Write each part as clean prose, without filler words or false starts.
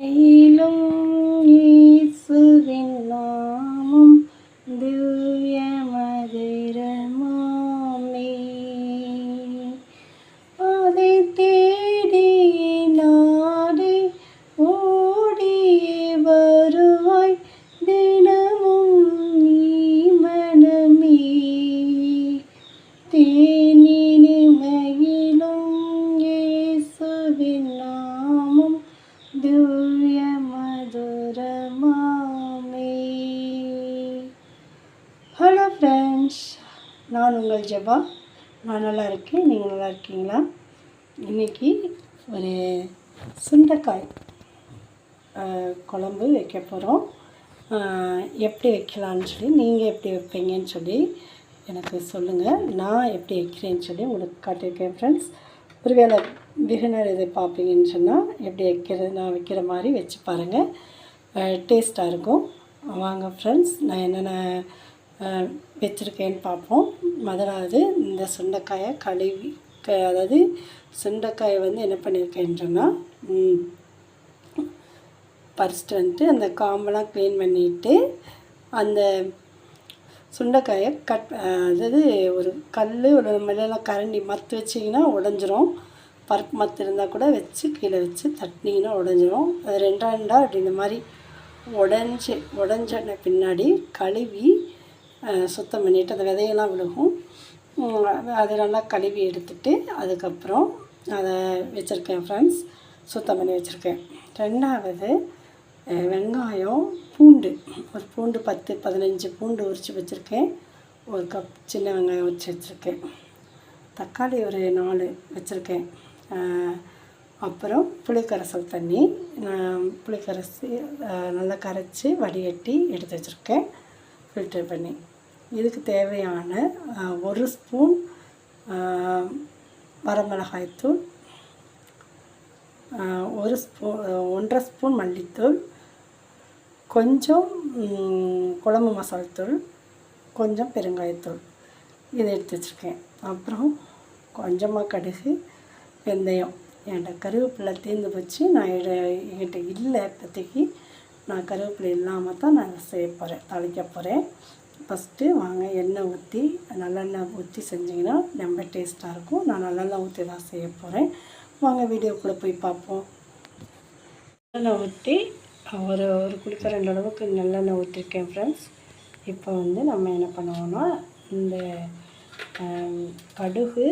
மேலும் இயேசுவின் நாமம் திவ்ய மதுரமாமே. அதை தேடி நாடி ஓடியே வருவாய் தினமும் நீ மனமே. தேனினு மகிழும் இயேசுவின் நாமம் திவ்ய மதுரமாமே. ஹலோ ஃப்ரெண்ட்ஸ், நான் உங்கள் ஜெபா. நான் நல்லா இருக்கேன். நீங்கள் நல்லா இருக்கீங்களா? இன்றைக்கி ஒரு சுண்டைக்காய் குழம்பு வைக்க போகிறோம். எப்படி வைக்கலான்னு சொல்லி, நீங்கள் எப்படி வைப்பீங்கன்னு சொல்லி எனக்கு சொல்லுங்கள். நான் எப்படி வைக்கிறேன்னு சொல்லி உங்களுக்கு காட்டியிருக்கேன் ஃப்ரெண்ட்ஸ். ஒருவேளை பிகினர் இதை பார்ப்பீங்கன்னு சொன்னால் எப்படி வைக்கிறது, நான் வைக்கிற மாதிரி வச்சு பாருங்கள். டேஸ்ட்டாக இருக்கும். வாங்க ஃப்ரெண்ட்ஸ், நான் என்னென்ன வச்சுருக்கேன்னு பார்ப்போம். முதலாவது இந்த சுண்டைக்காயை கழுவி, அதாவது சுண்டைக்காயை வந்து என்ன பண்ணியிருக்கேன்னு சொன்னால், ஃபஸ்ட்டு வந்துட்டு அந்த காம்பெல்லாம் க்ளீன் பண்ணிவிட்டு அந்த சுண்டைக்காயை அதாவது ஒரு கல் ஒரு மேலாம் கரண்டி மத்து வச்சிங்கன்னா உடஞ்சிரும். பருப்பு மத்து இருந்தால் கூட வச்சு கீழே வச்சு தட்டினீங்கன்னா உடஞ்சிரும். அது ரெண்டாக அப்படி இந்த மாதிரி உடஞ்ச பின்னாடி கழுவி சுத்தம் பண்ணிவிட்டு அந்த விதையெல்லாம் விழுகும். அதை நல்லா கழுவி எடுத்துட்டு அதுக்கப்புறம் அதை வச்சுருக்கேன் ஃப்ரெண்ட்ஸ், சுத்தம் பண்ணி வச்சுருக்கேன். ரெண்டாவது வெங்காயம், பூண்டு, ஒரு பூண்டு 10-15 பூண்டு உரித்து வச்சுருக்கேன். ஒரு கப் சின்ன வெங்காயம் உரித்து வச்சுருக்கேன். தக்காளி ஒரு 4 வச்சுருக்கேன். அப்புறம் புளிக்கரைசல் தண்ணி, புளிக்கரைச்சி நல்லா கரைச்சி வடிகட்டி எடுத்து வச்சுருக்கேன் ஃபில்டர் பண்ணி. இதுக்கு தேவையான 1 ஸ்பூன் வரமிளகாய்த்தூள், 1.5 ஸ்பூன் மல்லித்தூள், கொஞ்சம் குழம்பு மசாலா தூள், கொஞ்சம் பெருங்காயத்தூள், இதை எடுத்து வச்சுருக்கேன். அப்புறம் கொஞ்சமாக கடுகு, வெந்தயம். என்கிட்ட கருவேப்பிலை தீர்ந்து போச்சு. நான் என்கிட்ட இல்லை இப்போதைக்கு. நான் கருவேப்பிலை இல்லாமல் தான் நான் செய்ய போகிறேன், தாளிக்க போகிறேன். ஃபஸ்ட்டு வாங்க எண்ணெய் ஊற்றி, நல்லெண்ணெய் ஊற்றி செஞ்சிங்கன்னா ரொம்ப டேஸ்ட்டாக இருக்கும். நான் நல்லெண்ணெய் ஊற்றி தான் செய்ய போகிறேன். வாங்க வீடியோக்குள்ளே போய் பார்ப்போம். நல்லெண்ணெய் ஊற்றி ஒரு குளிக்கரண்டி அளவுக்கு நல்லெண்ணெய் ஊற்றிருக்கேன் ஃப்ரெண்ட்ஸ். இப்போ வந்து நம்ம என்ன பண்ணுவோம்னா, இந்த கடுகு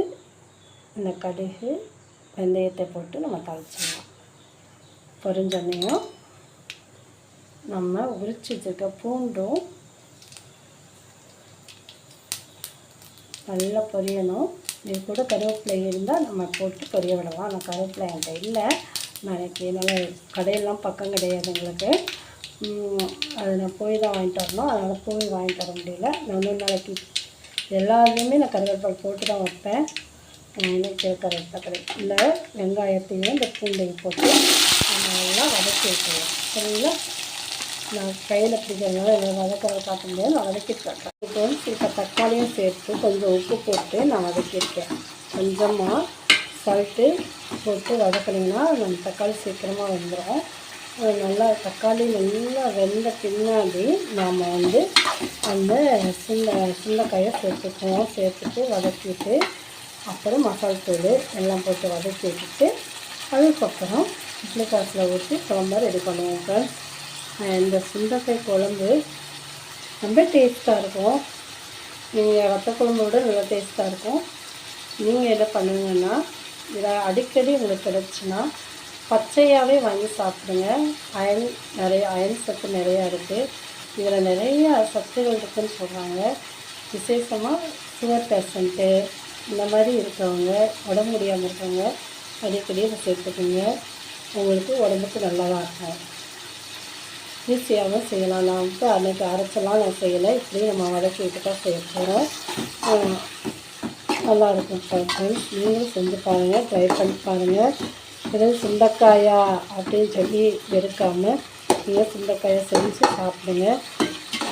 வெந்தயத்தை போட்டு நம்ம தாளிச்சிடலாம். பொரிஞ்சோன்னையும் நம்ம உரிச்சு வச்சுருக்க பூண்டும் நல்லா பொரியணும். இது கூட கருவேப்பிலை இருந்தால் நம்ம போட்டு பொரிய விடலாம். ஆனால் கருவேப்பிலை என்கிட்ட இல்லை. நாளைக்கு என்னால் கடையெல்லாம் பக்கம் கிடையாது எங்களுக்கு. அது நான் போய் தான் வாங்கிட்டு வரணும். அதனால் போய் வாங்கிட்டு வர முடியல. நான் 3 நாளைக்கு எல்லாத்துலேயுமே நான் கருவேப்பிலை போட்டு தான் வைப்பேன். எனக்கு கருவேப்பிலை இல்லை. வெங்காயத்தையும் இந்த பூண்டையும் போட்டு நம்ம நல்லா வதக்கி வைக்கலாம். சரிங்களா? நான் கையில் பிடிக்கிறதுனால எனக்கு வதக்கிறத காட்ட முடியாது. நான் வதக்கிட்டு காட்டுறேன். இப்போ வந்து இப்போ தக்காளியும் சேர்த்து கொஞ்சம் உப்பு போட்டு நான் வதக்கியிருக்கேன். கொஞ்சமாக சால்ட்டு போட்டு வதக்கினீங்கன்னா நம்ம தக்காளி சீக்கிரமாக வெந்துடும். நல்லா தக்காளி நல்லா வெந்த பின்னாடி நாம் வந்து அந்த சுண்டைக்காயை சேர்த்துக்குவோம். சேர்த்துட்டு வதக்கிட்டு அப்புறம் மசால் தூள் எல்லாம் போட்டு வதக்கி விட்டுட்டு அதுக்கப்புறம் இட்லி காசில் ஊற்றி குழம்பு ரெடி பண்ணுவோம் ஃப்ரெண்ட்ஸ். இந்த சுண்டைக்காய் குழம்பு ரொம்ப டேஸ்ட்டாக இருக்கும். நீங்கள் வத்த குழம்பு விட நல்லா டேஸ்ட்டாக இருக்கும். நீங்கள் என்ன பண்ணுங்கன்னா, இதை அடிக்கடி உங்களுக்கு கிடச்சுன்னா பச்சையாகவே வாங்கி சாப்பிடுங்க. அயன் சத்து நிறையா இருக்குது. இதில் நிறையா சத்துகள் இருக்குதுன்னு சொல்கிறாங்க. விசேஷமாக சுகர் பேஷண்ட்டு இந்த மாதிரி இருக்கவங்க, உடம்பு முடியாமல் இருக்கவங்க அடிக்கடி இதை சேர்த்துக்குங்க. உங்களுக்கு உடம்புக்கு நல்லதாக இருக்கும். ஈஸியாகவும் செய்யலாம். நான் வந்து அன்றைக்கி அரைச்சலாம் நான் செய்யலை. இப்படி நம்ம வதக்கி விட்டு தான் செய்ய போகிறோம். நல்லாயிருக்கும் ஃப்ரெண்ட்ஸ். நீங்களும் செஞ்சு பாருங்கள், ட்ரை பண்ணி பாருங்கள். எதாவது சுண்டைக்காயா அப்படின்னு சொல்லி வெறுக்காமல் நீங்கள் சுண்டைக்காயை செஞ்சு சாப்பிடுங்க.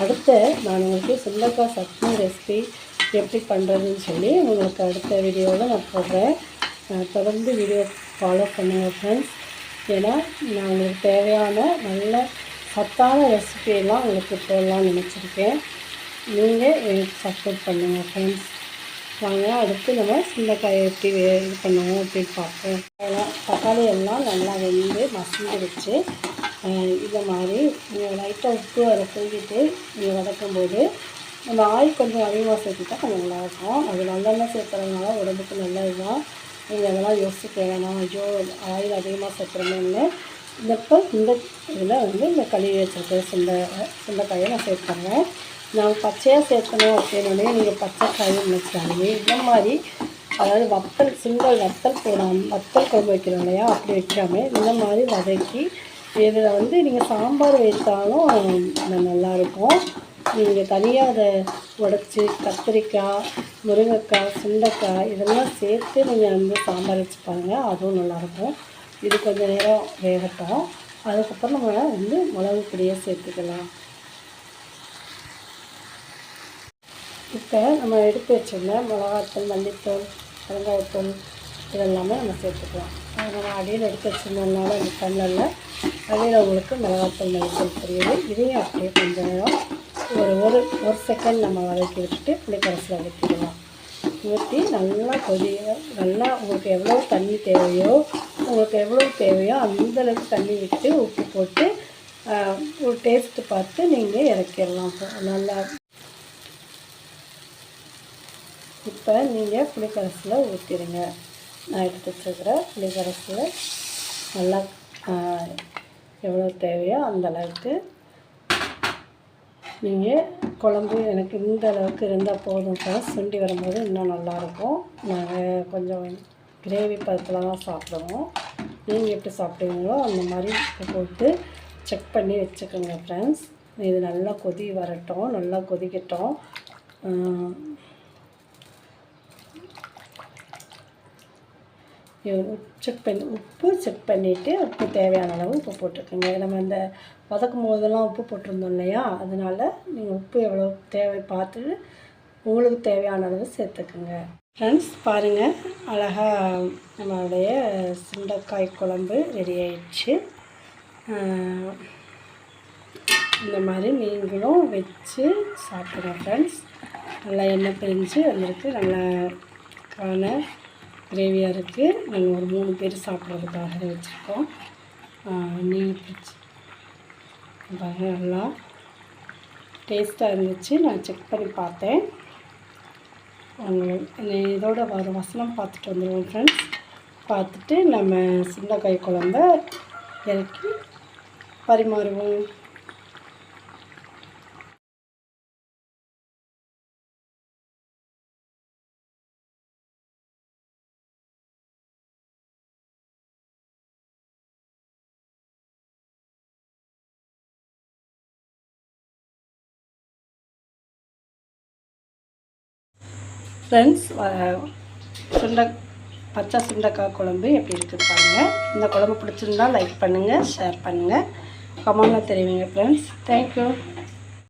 அடுத்து நான் உங்களுக்கு சுண்டைக்காய் சட்னி ரெசிபி எப்படி பண்ணுறதுன்னு சொல்லி உங்களுக்கு அடுத்த வீடியோவில் நான் போடுறேன். தொடர்ந்து வீடியோ ஃபாலோ பண்ணுங்கள் ஃப்ரெண்ட்ஸ். ஏன்னா நான் உங்களுக்கு தேவையான நல்ல சத்தான ரெசிபியெல்லாம் உங்களுக்கு போடலாம்னு நினச்சிருக்கேன். நீங்கள் எனக்கு சப்போர்ட் பண்ணுங்கள் ஃப்ரெண்ட்ஸ். வாங்க அடுத்து நம்ம சுண்டைக்காயை எப்படி இது பண்ணுவோம் அப்படின்னு பார்ப்போம். தக்காளி எல்லாம் நல்லா வெந்து மசிந்து வச்சு இந்த மாதிரி நீங்கள் லைட்டாக உப்பு அதை தூக்கிட்டு நீங்கள் வதக்கும்போது நம்ம ஆயில் கொஞ்சம் அதிகமாக சேர்த்துட்டா கொஞ்சம் நல்லாயிருக்கும். அது நல்லெண்ணெய் சேர்த்துறதுனால உடம்புக்கு நல்லது தான். நீங்கள் அதெல்லாம் யோசிக்க வேணாம், ஐயோ ஆயில் அதிகமாக சேர்த்துறோமேன்னு. இந்த இதில் வந்து இந்த கழுவி வச்சுருக்க சுண்டைக்காயை நான் சேர்த்துறேன். நான் பச்சையாக சேர்க்கணும் அப்படின்னே நீங்கள் பச்சை காய் நினச்சாலுமே இந்த மாதிரி, அதாவது சிங்கிள் வத்தல் போடாமல் வத்தல் குழம்பு வைக்கிறோம் இல்லையா, அப்படி வைக்காமல் இந்த மாதிரி வதக்கி இதில் வந்து நீங்கள் சாம்பார் வைத்தாலும் நல்லாயிருக்கும். நீங்கள் தனியாக அதை உடச்சி கத்திரிக்காய், முருங்கைக்காய், சுண்டைக்காய் இதெல்லாம் சேர்த்து நீங்கள் வந்து சாம்பார் வச்சு பாருங்கள், அதுவும் நல்லாயிருக்கும். இது கொஞ்சம் நேரம் வேகட்டும். அதுக்கப்புறம் நம்ம வந்து மிளகு பொடியை சேர்த்துக்கலாம். இப்போ நம்ம எடுத்து வச்சுருந்த மிளகாத்தூள், மல்லித்தூள், வெங்காயத்தூள் இதெல்லாமே நம்ம சேர்த்துக்கலாம். நம்ம அடியில் எடுத்து வச்சுருந்ததுனால அந்த டம்ளரில் அடியில் உங்களுக்கு மிளகாத்தூள், மல்லித்தூள் தெரியுது. இதையும் அப்படியே கொஞ்சம் நேரம் ஒரு செகண்ட் நம்ம வதக்கி விட்டுட்டு புளிக்கரசில் ஊற்றிக்கலாம். ஊற்றி நல்லா நல்லா உங்களுக்கு எவ்வளோ தண்ணி தேவையோ அந்தளவுக்கு தண்ணி விட்டு உப்பு போட்டு ஒரு டேஸ்ட்டு பார்த்து நீங்கள் இறக்கிடலாம். நல்லா இப்போ நீங்கள் புளிக்கரசில் ஊற்றிடுங்க. நான் எடுத்து வச்சுருக்கிற புளிக்கரசில் நல்லா எவ்வளோ தேவையோ அந்தளவுக்கு நீங்கள் குழம்பு எனக்கு இந்த அளவுக்கு இருந்தால் போதும் சார். சுண்டி வரும்போது இன்னும் நல்லாயிருக்கும். நாங்கள் கொஞ்சம் கிரேவி பதத்தில் தான் சாப்பிடுவோம். நீங்கள் எப்படி சாப்பிடுவீங்களோ அந்த மாதிரி போட்டு செக் பண்ணி வச்சுக்கோங்க ஃப்ரெண்ட்ஸ். இது நல்லா கொதி வரட்டும், நல்லா கொதிக்கட்டும். உப்பு செக் பண்ணிவிட்டு உப்பு தேவையான அளவு உப்பு போட்டுக்கோங்க. நம்ம இந்த வதக்கும் போதெல்லாம் உப்பு போட்டிருந்தோம் இல்லையா, அதனால் நீங்கள் உப்பு எவ்வளோ தேவை பார்த்துட்டு உங்களுக்கு தேவையான அளவு சேர்த்துக்குங்க. ஃப்ரெண்ட்ஸ் பாருங்கள், அழகாக நம்மளுடைய சுண்டைக்காய் குழம்பு ரெடி ஆயிடுச்சு. இந்த மாதிரி நீங்களும் வச்சு சாப்பிடுங்க ஃப்ரெண்ட்ஸ். நல்லா எண்ணெய் பிரிஞ்சு வந்திருக்கு, நல்லா கிரேவியாக இருக்குது. நாங்கள் ஒரு 3 பேர் சாப்பிட்றதுக்காக வச்சுருக்கோம். நீங்கள் பிடிச்சி பாருங்கள், நல்லா டேஸ்ட்டாக இருந்துச்சு. நான் செக் பண்ணி பார்த்தேன். இதோட ஒரு வசனம் பார்த்துட்டு வந்துடுவோம் ஃப்ரெண்ட்ஸ். பார்த்துட்டு நம்ம சுண்டைக்காய் குழம்ப இறக்கி பரிமாறுவோம். ஃப்ரெண்ட்ஸ், பச்சை சுண்டைக்காய் குழம்பு எப்படி இருக்குது பாருங்கள். இந்த குழம்பு பிடிச்சிருந்தா லைக் பண்ணுங்கள், ஷேர் பண்ணுங்கள், கமெண்ட்டில் தெரிவிங்க ஃப்ரெண்ட்ஸ். தேங்க்யூ.